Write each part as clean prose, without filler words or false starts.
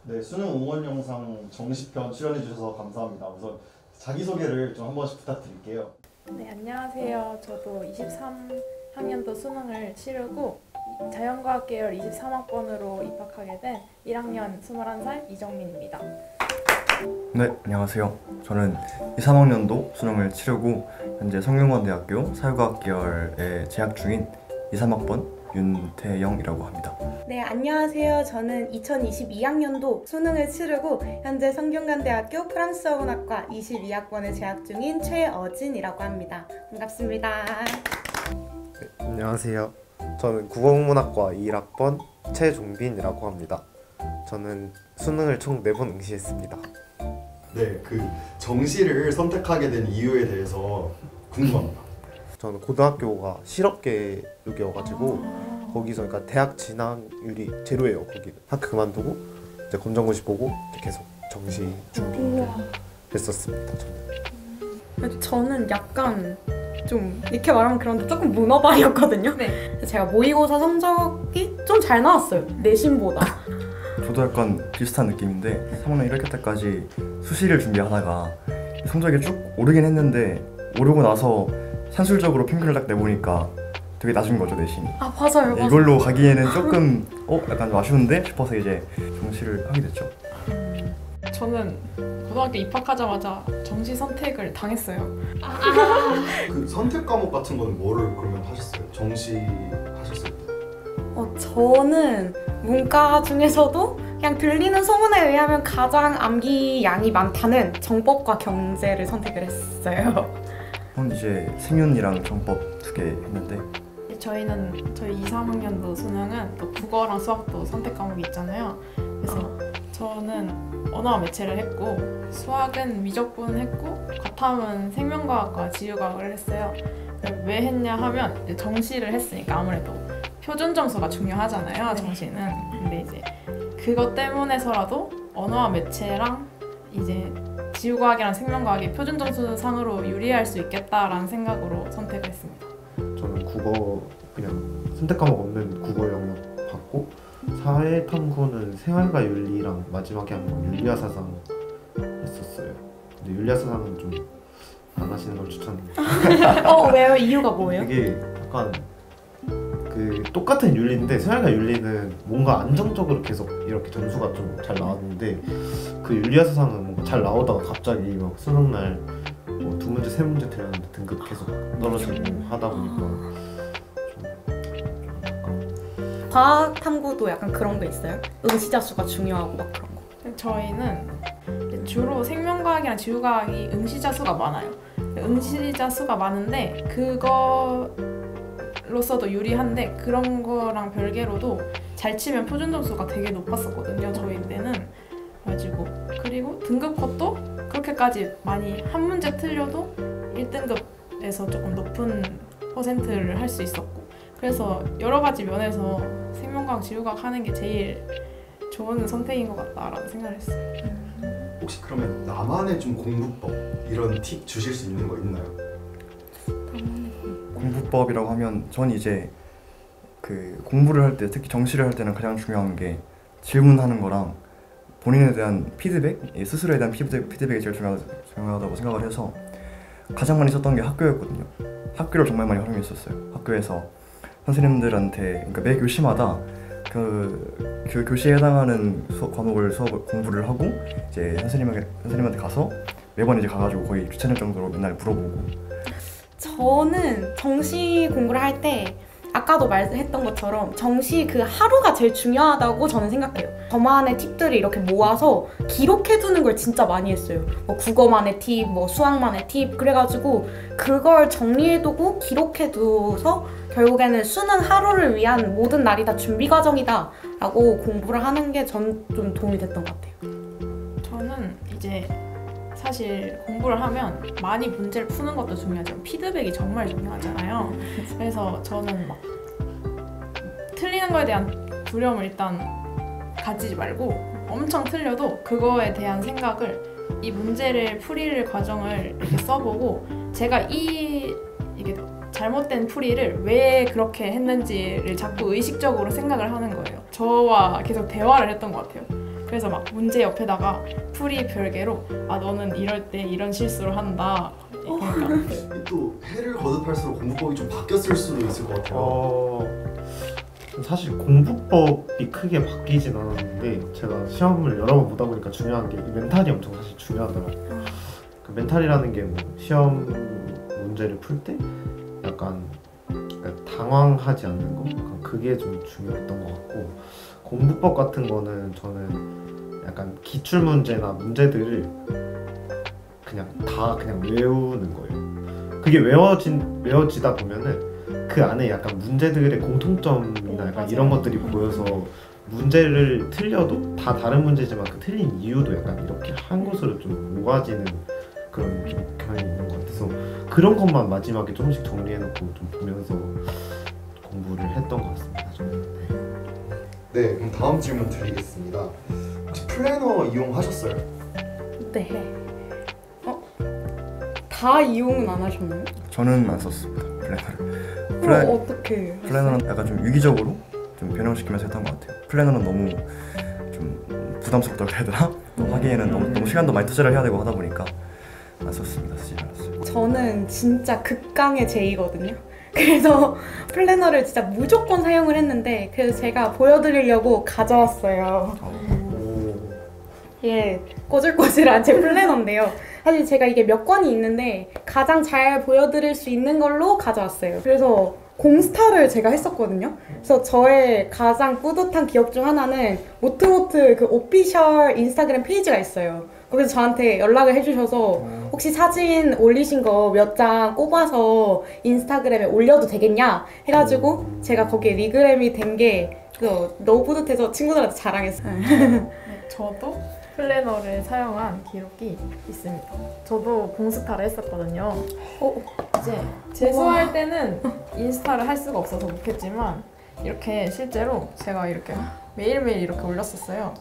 네, 수능 응원 영상 정시편 출연해주셔서 감사합니다. 우선 자기소개를 좀 한 번씩 부탁드릴게요. 네, 안녕하세요. 저도 23학년도 수능을 치르고 자연과학 계열 23학번으로 입학하게 된 1학년 21살 이정민입니다. 네, 안녕하세요. 저는 23학년도 수능을 치르고 현재 성균관대학교 사회과학 계열에 재학 중인 23학번 윤태영이라고 합니다. 네, 안녕하세요. 저는 2022학년도 수능을 치르고 현재 성균관대학교 프랑스어문학과 22학번에 재학 중인 최어진이라고 합니다. 반갑습니다. 네, 안녕하세요. 저는 국어국문학과 21학번 최종빈이라고 합니다. 저는 수능을 총 4번 응시했습니다. 네, 그 정시를 선택하게 된 이유에 대해서 궁금합니다. 저는 고등학교가 실업계육이어가지고 거기서 그러니까 대학 진학률이 제로예요. 거기 학교 그만두고 이제 검정고시 보고 이제 계속 정시 준비를 했었습니다. 저는 약간 좀 이렇게 말하면 그런데 조금 문어발이었거든요. 네. 제가 모의고사 성적이 좀 잘 나왔어요. 내신보다. 저도 약간 비슷한 느낌인데 3학년 1학기 때까지 수시를 준비하다가 성적이 쭉 오르긴 했는데 오르고 나서 산술적으로 평균을 딱 내보니까 되게 낮은 거죠, 내신이. 아, 맞아요. 이걸로 가기에는 조금 약간 좀 아쉬운데 싶어서 이제 정시를 하게 됐죠. 저는 고등학교 입학하자마자 정시 선택을 당했어요. 그 선택 과목 같은 건 뭐를 그러면 하셨어요? 정시 하셨을 때? 저는 문과 중에서도 그냥 들리는 소문에 의하면 가장 암기 양이 많다는 정법과 경제를 선택을 했어요. 저는 이제 생윤이랑 정법 2개 했는데 저희 2, 3학년도 수능은 또 국어랑 수학도 선택 과목이 있잖아요. 그래서 저는 언어와 매체를 했고 수학은 미적분 했고 과탐은 생명과학과 지유과학을 했어요. 왜 했냐 하면 이제 정시를 했으니까 아무래도 표준 점수가 중요하잖아요, 정시는. 근데 이제 그것 때문에서라도 언어와 매체랑 이제 지구과학이랑 생명과학이 표준 점수 상으로 유리할 수 있겠다라는 생각으로 선택을 했습니다. 저는 국어 그냥 선택 과목 없는 국어 영역 받고 사회탐구는 생활과 윤리랑 마지막에 한 번 윤리와 사상 했었어요. 근데 윤리와 사상은 좀 안 하시는 걸 추천합니다. 왜요? 이유가 뭐예요? 이게 약간 그 똑같은 윤리인데 생활과 윤리는 뭔가 안정적으로 계속 이렇게 점수가 좀 잘 나왔는데 그 윤리와 사상은 뭔가 잘 나오다가 갑자기 막 수능날 뭐 2문제, 3문제 틀렸는데 등급 계속 떨어지고 하다 보니까 좀 약간 과학 탐구도 약간 그런 게 있어요? 응시자 수가 중요하고 막 그런 거. 저희는 주로 생명과학이랑 지구과학이 응시자 수가 많아요. 응시자 수가 많은데 그거로서도 유리한데 그런 거랑 별개로도 잘 치면 표준 점수가 되게 높았었거든요, 저희 때는. 가지고 그리고 등급 컷도 그렇게까지 많이 한 문제 틀려도 1등급에서 조금 높은 퍼센트를 할 수 있었고, 그래서 여러 가지 면에서 생명과학, 지구과학 하는 게 제일 좋은 선택인 것 같다라는 생각을 했어요. 혹시 그러면 나만의 좀 공부법 이런 팁 주실 수 있는 거 있나요? 공부법이라고 하면 전 이제 그 공부를 할 때, 특히 정시를 할 때는 가장 중요한 게 질문하는 거랑 본인에 대한 피드백, 스스로에 대한 피드백이 제일 중요하다고 생각을 해서 가장 많이 썼던 게 학교였거든요. 학교를 정말 많이 활용했었어요. 학교에서 선생님들한테, 그러니까 매 교시마다 그 교시에 해당하는 과목을 공부를 하고 이제 선생님한테 가서 매번 이제 가가지고 거의 주차할 정도로 맨날 물어보고. 저는 정시 공부를 할 때 아까도 말했던 것처럼 정시 그 하루가 제일 중요하다고 저는 생각해요. 저만의 팁들을 이렇게 모아서 기록해두는 걸 진짜 많이 했어요. 뭐 국어만의 팁, 뭐 수학만의 팁, 그래가지고 그걸 정리해두고 기록해둬서 결국에는 수능 하루를 위한 모든 날이 다 준비 과정이다 라고 공부를 하는 게 전 좀 도움이 됐던 것 같아요. 저는 이제 사실 공부를 하면 많이 문제를 푸는 것도 중요하지만 피드백이 정말 중요하잖아요. 그래서 저는 막 틀리는 거에 대한 두려움을 일단 가지지 말고 엄청 틀려도 그거에 대한 생각을, 이 문제를 풀이를 과정을 이렇게 써보고 제가 이게 잘못된 풀이를 왜 그렇게 했는지를 자꾸 의식적으로 생각을 하는 거예요. 저와 계속 대화를 했던 것 같아요. 그래서 막 문제 옆에다가 풀이 별개로 아 너는 이럴 때 이런 실수를 한다. 그러니까 또 해를 거듭할수록 공부법이 좀 바뀌었을 수도 있을 것 같아요. 사실 공부법이 크게 바뀌진 않았는데 제가 시험을 여러 번 보다 보니까 중요한 게 이 멘탈이 엄청 사실 중요하더라고요. 그 멘탈이라는 게 뭐 시험 문제를 풀 때 약간 당황하지 않는 거? 약간 그게 좀 중요했던 것 같고 공부법 같은 거는 저는 약간 기출 문제나 문제들을 그냥 다 그냥 외우는 거예요. 그게 외워지다 보면은 그 안에 약간 문제들의 공통점이나 약간 이런 것들이 보여서 문제를 틀려도 다 다른 문제지만 그 틀린 이유도 약간 이렇게 한 곳으로 좀 모아지는 그런 좀 경향이 있는 것 같아서 그런 것만 마지막에 조금씩 정리해놓고 좀 보면서 공부를 했던 것 같습니다. 저는. 네, 그럼 다음 질문 드리겠습니다. 혹시 플래너 이용하셨어요? 네. 다 이용은 안 하셨나요? 저는 안 썼습니다. 그럼 어떻게? 플래너는 약간 좀 유기적으로 좀 변형시키면서 했던 것 같아요. 플래너는 너무 좀 부담스럽다고 해야 되나? 또 하기에는 너무 시간도 많이 투자를 해야 되고 하다 보니까 안 썼습니다. 쓰지 않았어요. 저는 진짜 극강의 제이거든요. 그래서 플래너를 진짜 무조건 사용을 했는데 그래서 제가 보여드리려고 가져왔어요. 이게 꼬질꼬질한 제 플래너인데요. 사실 제가 이게 몇 권이 있는데 가장 잘 보여드릴 수 있는 걸로 가져왔어요. 그래서 공스타를 제가 했었거든요. 그래서 저의 가장 뿌듯한 기억 중 하나는 모트모트 그 오피셜 인스타그램 페이지가 있어요. 거기서 저한테 연락을 해주셔서 혹시 사진 올리신 거 몇 장 꼽아서 인스타그램에 올려도 되겠냐 해가지고 제가 거기에 리그램이 된 게 너무 뿌듯해서 친구들한테 자랑했어요. 네, 저도 플래너를 사용한 기록이 있습니다. 저도 공스타를 했었거든요. 이제 재수할 때는 인스타를 할 수가 없어서 못했지만 이렇게 실제로 제가 이렇게 매일매일 이렇게 올렸었어요.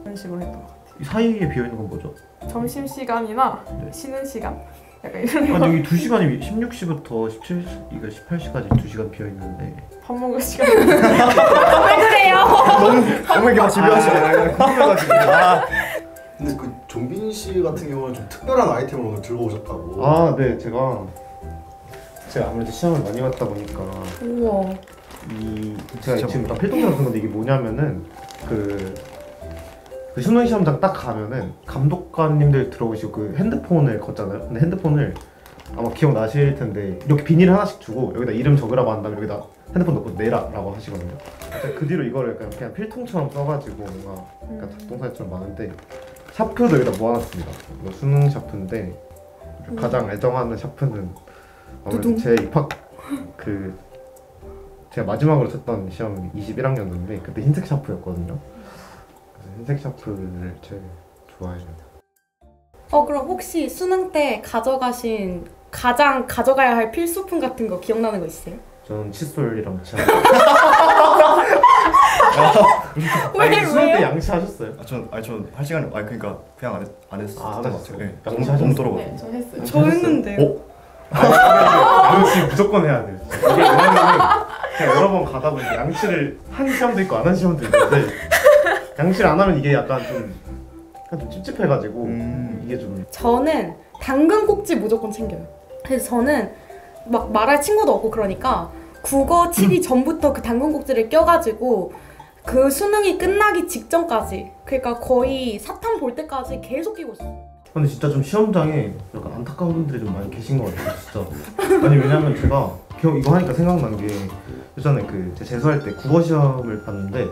그런 식으로 했던 것 같아요. 이 사이에 비어있는 건 뭐죠? 점심시간이나 네. 쉬는 시간? 약간 이런 거. 아니 여기 2시간이 16시부터 18시까지 2시간 비어있는데 밥 먹을 시간. 왜 그래요? 너무 이렇게 집요하시네. 궁금해가지고. 근데 그 종빈 씨 같은 경우는 좀 특별한 아이템을 오늘 들고 오셨다고. 아, 네, 제가 아무래도 시험을 많이 봤다 보니까 우와. 제가 지금 딱 필통장 같은 건데 이게 뭐냐면은 그 수능 시험장 딱 가면은 감독관님들 들어오시고 그 핸드폰을 걷잖아요. 근데 핸드폰을 아마 기억나실 텐데 이렇게 비닐 하나씩 주고 여기다 이름 적으라고 한 다음에 여기다 핸드폰 넣고 내라라고 하시거든요. 그 뒤로 이거를 약간 그냥 필통처럼 써가지고 뭔가 약간 작동사처럼 많은데 샤프도 여기다 모아놨습니다. 이거 수능 샤프인데 가장 애정하는 샤프는 아무래도 제 입학 제가 마지막으로 쳤던 시험이 21학년도인데 그때 흰색 샤프였거든요. 그래서 흰색 샤프를 제일 좋아해요. 그럼 혹시 수능 때 가장 가져가야 할 필수품 같은 거 기억나는 거 있어요? 저는 칫솔이랑 치아. 왜요? 수능 때 양치하셨어요? 전 할 시간에 그러니까 그냥 안 했었던 것 같아요. 네. 양치하셨어요? 너무 떨어가지고. 네, 저 했어요. 저 했는데요. 이거 지금 무조건 해야 돼요. 이게 왜냐면 제가 여러 번 가다 보니까 양치를 한 시험도 있고 안 한 시험도 있는데 양치를 안 하면 이게 약간 좀 찝찝해가지고 이게 좀 저는 당근 꼭지 무조건 챙겨요. 그래서 저는 막 말할 친구도 없고 그러니까 국어 치기 전부터 그 당근 꼭지를 껴가지고 그 수능이 끝나기 직전까지 그러니까 거의 사탐 볼 때까지 계속 끼고 있어요. 근데 진짜 좀 시험장에 약간 안타까운 분들이 좀 많이 계신 것 같아요, 진짜. 아니 왜냐면 제가 이거 하니까 생각난 게 예전에 제가 재수할 때 국어 시험을 봤는데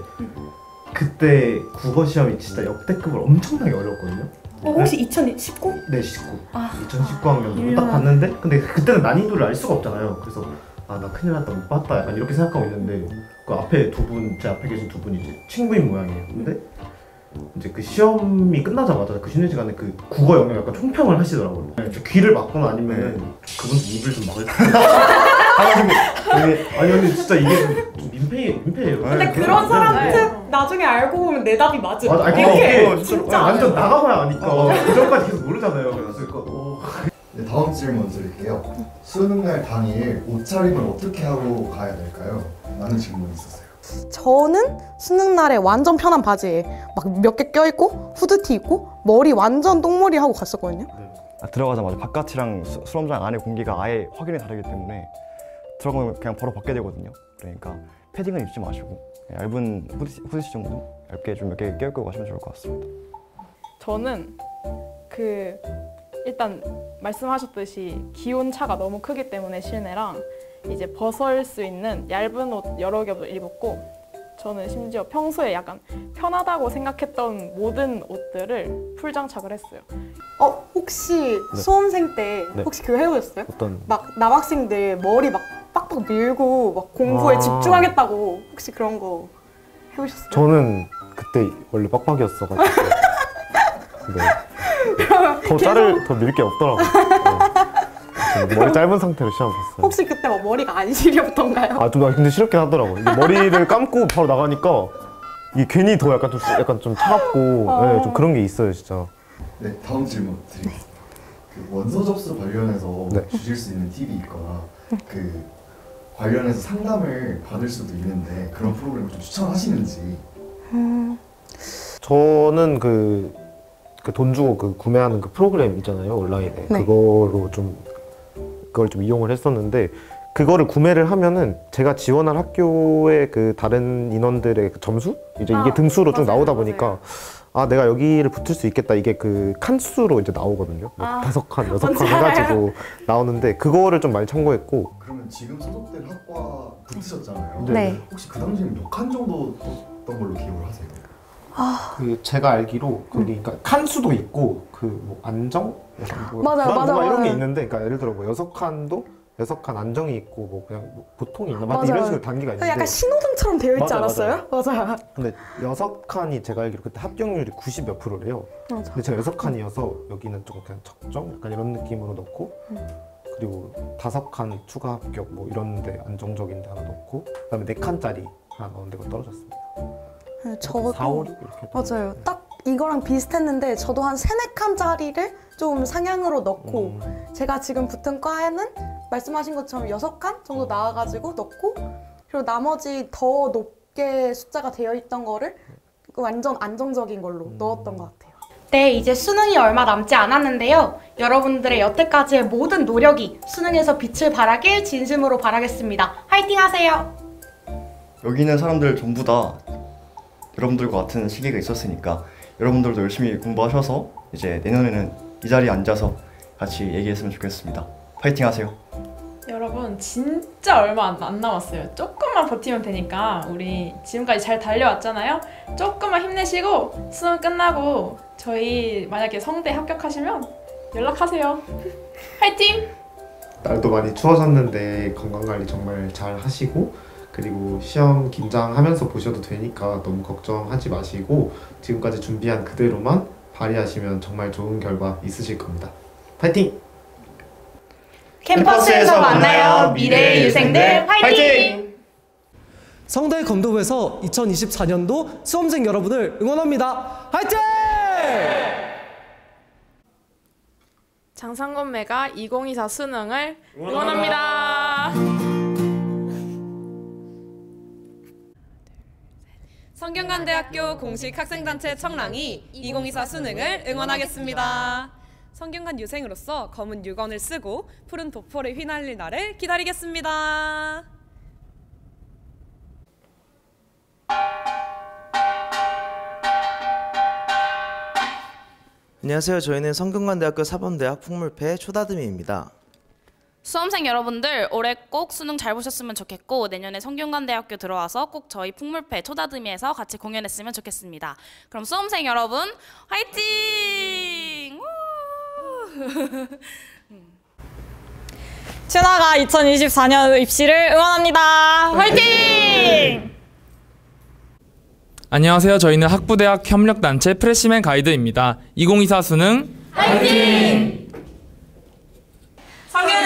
그때 국어 시험이 진짜 역대급으로 엄청나게 어려웠거든요. 혹시 2019? 네, 19. 아, 2019학년도 딱 봤는데 근데 그때는 난이도를 알 수가 없잖아요. 그래서 나 큰일 났다 못 봤다 약간 이렇게 생각하고 있는데 그 앞에 제 앞에 계신 두 분이 이제 친구인 모양이에요. 근데 이제 그 시험이 끝나자마자 그 쉬는 시간에 그 국어 영역 약간 총평을 하시더라고요. 저 귀를 막거나 아니면 그분 입을 좀 막을 아니 근데 진짜 이게 좀 민폐예요. 근데 그런 사람한테 나중에 알고 보면 내 답이 맞아. 맞아, 이렇게 진짜 진짜 완전 나가봐야 아니까 그 전까지 계속 모르잖아요. 그래서 네, 다음 질문 드릴게요. 수능날 당일 옷차림을 어떻게 하고 가야 될까요? 라는 질문이 있었어요. 저는 수능 날에 완전 편한 바지에 막 몇 개 껴입고 후드티 입고 머리 완전 똥머리 하고 갔었거든요. 들어가자마자 바깥이랑 수험장 안의 공기가 아예 확연히 다르기 때문에 들어가면 그냥 바로 벗게 되거든요. 그러니까 패딩은 입지 마시고 얇은 후드티 정도 얇게 좀 몇 개 껴입고 가시면 좋을 것 같습니다. 저는 일단 말씀하셨듯이 기온 차가 너무 크기 때문에 실내랑 이제 벗을 수 있는 얇은 옷 여러 겹을 입었고, 저는 심지어 평소에 약간 편하다고 생각했던 모든 옷들을 풀 장착을 했어요. 혹시 수험생 때 네. 혹시 그거 해보셨어요? 어떤 막 남학생들 머리 막 빡빡 밀고 막 공부에 집중하겠다고 혹시 그런 거 해보셨어요? 저는 그때 원래 빡빡이었어가지고 네. 더 밀 게 없더라고요. 네. 머리 짧은 상태로 시험 봤어요. 혹시 그때 막 머리가 안 시렵던가요? 근데 싫었긴 하더라고요. 이게 머리를 감고 바로 나가니까 이게 괜히 더 약간 좀 차갑고 네, 좀 그런 게 있어요, 진짜. 네, 다음 질문 드리겠습니다. 그 원서 접수 관련해서 네. 주실 수 있는 팁이 있거나 그 관련해서 상담을 받을 수도 있는데 그런 프로그램을 좀 추천하시는지. 저는 그 돈 주고 구매하는 그 프로그램 있잖아요, 온라인에. 네. 그걸 좀 이용을 했었는데, 그거를 구매를 하면은 제가 지원할 학교의 그 다른 인원들의 그 점수? 이제 이게 등수로 좀 맞아요, 나오다 보니까 내가 여기를 붙을 수 있겠다. 이게 그 칸수로 이제 나오거든요. 뭐 5칸, 6칸 해가지고 나오는데 그거를 좀 많이 참고했고. 그러면 지금 소속된 학과 붙으셨잖아요. 네. 혹시 그 당시에는 몇 칸 정도 떴던 걸로 기억을 하세요? 제가 알기로 그러니까 칸수도 있고 뭐 안정? 맞아요. 이런 게 있는데, 그러니까 예를 들어 뭐 6칸도 6칸 안정이 있고 뭐 그냥 뭐 보통이 있나? 맞아요. 이런 식으로 단계가 있는데. 약간 신호등처럼 되어 있지 맞아요, 않았어요? 맞아요. 근데 6칸이 제가 알기로 그때 합격률이 90 몇 %래요. 근데 제가 6칸이어서 여기는 좀 그냥 적정? 약간 이런 느낌으로 넣고, 그리고 5칸 추가 합격 뭐 이런데 안정적인 데 하나 넣고, 그다음에 4칸짜리 하나 넣은 데가 떨어졌습니다. 저도 4, 5, 6 이렇게. 맞아요. 딱 이거랑 비슷했는데 저도 한 3, 4칸짜리를 좀 상향으로 넣고 제가 지금 붙은 과에는 말씀하신 것처럼 6칸 정도 나와가지고 넣고, 그리고 나머지 더 높게 숫자가 되어 있던 거를 완전 안정적인 걸로 넣었던 것 같아요. 네, 이제 수능이 얼마 남지 않았는데요. 여러분들의 여태까지의 모든 노력이 수능에서 빛을 발하길 진심으로 바라겠습니다. 화이팅 하세요! 여기 있는 사람들 전부 다 여러분들과 같은 시기가 있었으니까 여러분들도 열심히 공부하셔서 이제 내년에는 이 자리에 앉아서 같이 얘기했으면 좋겠습니다. 파이팅 하세요. 여러분 진짜 얼마 안 남았어요. 조금만 버티면 되니까 우리 지금까지 잘 달려왔잖아요. 조금만 힘내시고 수능 끝나고 저희 만약에 성대 합격하시면 연락하세요. 파이팅! 날도 많이 추워졌는데 건강관리 정말 잘 하시고, 그리고 시험 긴장하면서 보셔도 되니까 너무 걱정하지 마시고 지금까지 준비한 그대로만 발휘하시면 정말 좋은 결과 있으실 겁니다. 파이팅! 캠퍼스에서 만나요, 미래의 유생들 화이팅! 성대 검도부에서 2024년도 수험생 여러분을 응원합니다. 화이팅! 장상건매가 2024 수능을 응원합니다. 성균관대학교 공식 학생단체 청랑이 2024 수능을 응원하겠습니다. 성균관 유생으로서 검은 유건을 쓰고 푸른 도포를 휘날릴 날을 기다리겠습니다. 안녕하세요. 저희는 성균관대학교 사범대학 풍물패 초다듬이입니다. 수험생 여러분들 올해 꼭 수능 잘 보셨으면 좋겠고 내년에 성균관대학교 들어와서 꼭 저희 풍물패 초다듬이에서 같이 공연했으면 좋겠습니다. 그럼 수험생 여러분 화이팅! 춘하가 2024년 입시를 응원합니다. 화이팅! 안녕하세요. 저희는 학부대학 협력단체 프레시맨 가이드입니다. 2024 수능 화이팅! 성균